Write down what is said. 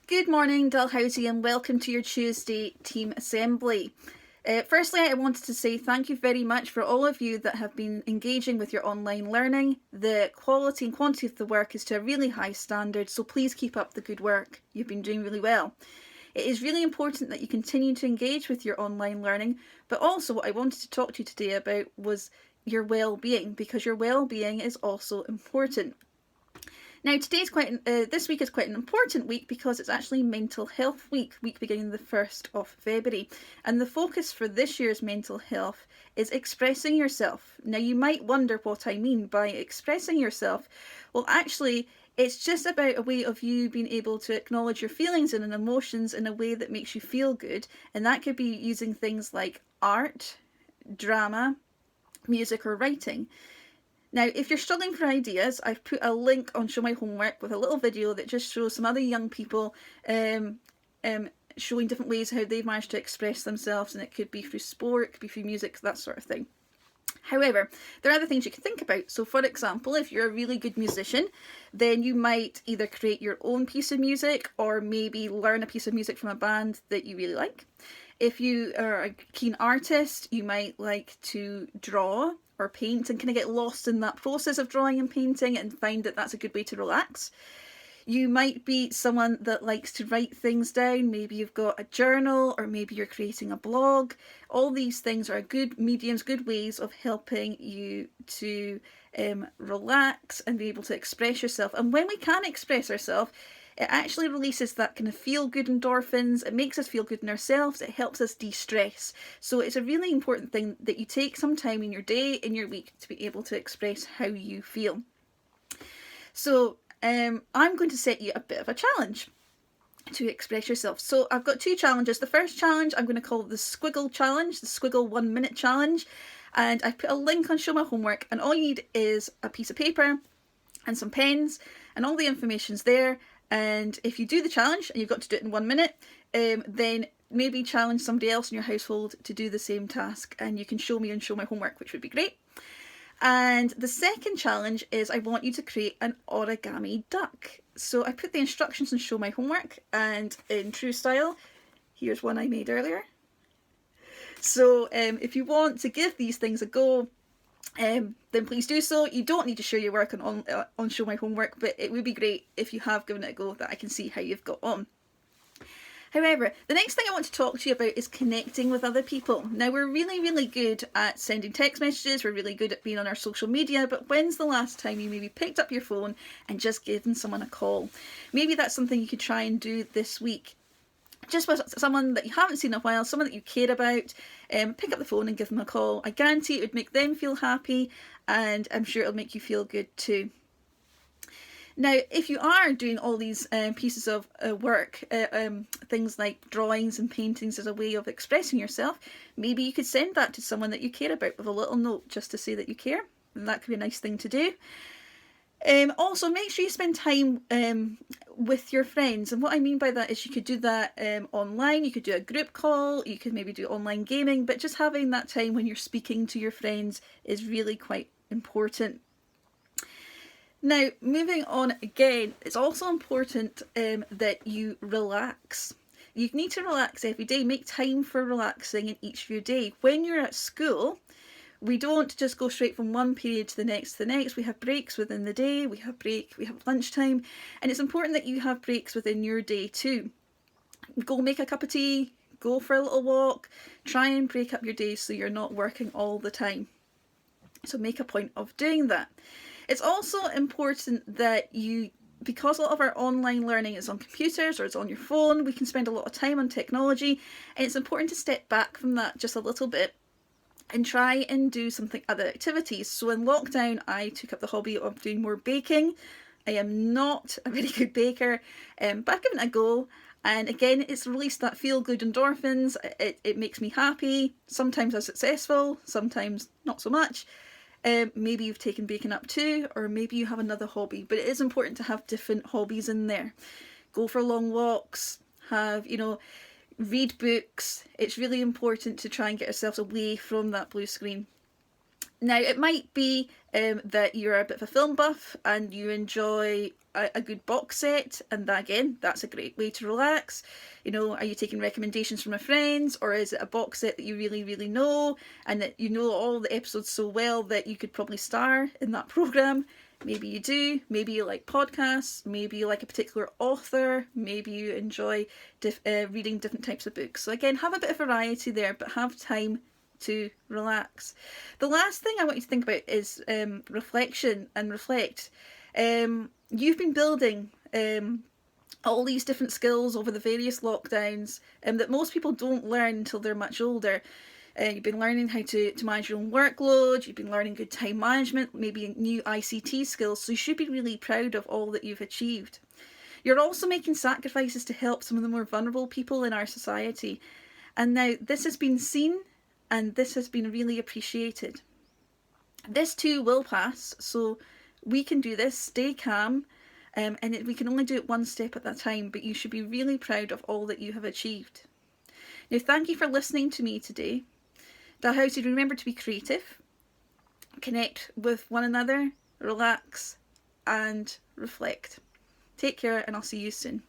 Good morning, Dalhousie, and welcome to your Tuesday team assembly. Firstly, I wanted to say thank you very much for all of you that have been engaging with your online learning. The quality and quantity of the work is to a really high standard, so please keep up the good work. You've been doing really well. It is really important that you continue to engage with your online learning, but also what I wanted to talk to you today about was your well-being, because your well-being is also important. Now, this week is quite an important week because it's actually Mental Health Week, week beginning the 1st of February. And the focus for this year's mental health is expressing yourself. Now, you might wonder what I mean by expressing yourself. Well, actually, it's just about a way of you being able to acknowledge your feelings and emotions in a way that makes you feel good. And that could be using things like art, drama, music, or writing. Now, if you're struggling for ideas, I've put a link on Show My Homework with a little video that just shows some other young people showing different ways how they've managed to express themselves, and it could be through sport, it could be through music, that sort of thing. However, there are other things you can think about. So, for example, if you're a really good musician, then you might either create your own piece of music or maybe learn a piece of music from a band that you really like. If you are a keen artist, you might like to draw or paint and kind of get lost in that process of drawing and painting and find that that's a good way to relax. You might be someone that likes to write things down. Maybe you've got a journal, or maybe you're creating a blog. All these things are good mediums, good ways of helping you to relax and be able to express yourself. And when we can express ourselves, it actually releases that kind of feel-good endorphins. It makes us feel good in ourselves. It helps us de-stress. So it's a really important thing that you take some time in your day, in your week, to be able to express how you feel. So I'm going to set you a bit of a challenge to express yourself. So I've got two challenges. The first challenge I'm going to call the Squiggle Challenge, the Squiggle 1 Minute Challenge. And I've put a link on Show My Homework, and all you need is a piece of paper and some pens, and all the information's there. And if you do the challenge and you've got to do it in 1 minute, then maybe challenge somebody else in your household to do the same task, and you can show me and Show My Homework, which would be great. And the second challenge is I want you to create an origami duck. So I put the instructions in Show My Homework, and in true style, here's one I made earlier. So if you want to give these things a go, then please do so. You don't need to share your work on Show My Homework, but it would be great if you have given it a go, that I can see how you've got on. However, the next thing I want to talk to you about is connecting with other people. Now, we're really, really good at sending text messages, we're really good at being on our social media, but when's the last time you maybe picked up your phone and just given someone a call? Maybe that's something you could try and do this week. Just with someone that you haven't seen in a while, someone that you care about, pick up the phone and give them a call. I guarantee it would make them feel happy, and I'm sure it'll make you feel good too. Now, if you are doing all these pieces of work, things like drawings and paintings as a way of expressing yourself, maybe you could send that to someone that you care about with a little note just to say that you care, and that could be a nice thing to do. Also, make sure you spend time with your friends, and what I mean by that is you could do that online, you could do a group call, you could maybe do online gaming, but just having that time when you're speaking to your friends is really quite important. Now, moving on again, it's also important that you relax. You need to relax every day. Make time for relaxing in each of your day. When you're at school, we don't just go straight from one period to the next. We have breaks within the day, we have lunchtime, and it's important that you have breaks within your day too. Go make a cup of tea, go for a little walk, try and break up your day so you're not working all the time. So make a point of doing that. It's also important that because a lot of our online learning is on computers or it's on your phone, we can spend a lot of time on technology, and it's important to step back from that just a little bit and try and do other activities. So in lockdown, I took up the hobby of doing more baking. I am not a very good baker, but I've given it a go. And again, it's released that feel-good endorphins. It makes me happy. Sometimes I'm successful, sometimes not so much. Maybe you've taken baking up too, or maybe you have another hobby. But it is important to have different hobbies in there. Go for long walks, read books. It's really important to try and get ourselves away from that blue screen. Now, it might be that you're a bit of a film buff and you enjoy a good box set, and that, again, that's a great way to relax. You know, are you taking recommendations from your friends, or is it a box set that you really, really know and that you know all the episodes so well that you could probably star in that program? Maybe you do. Maybe you like podcasts. Maybe you like a particular author. Maybe you enjoy reading different types of books. So again, have a bit of variety there, but have time to relax. The last thing I want you to think about is reflection and reflect. You've been building all these different skills over the various lockdowns that most people don't learn until they're much older. You've been learning how to manage your own workload, you've been learning good time management, maybe new ICT skills, so you should be really proud of all that you've achieved. You're also making sacrifices to help some of the more vulnerable people in our society. And now this has been seen and this has been really appreciated. This too will pass, so we can do this, stay calm, and we can only do it one step at a time, but you should be really proud of all that you have achieved. Now, thank you for listening to me today. Dalhousie, remember to be creative, connect with one another, relax, and reflect. Take care, and I'll see you soon.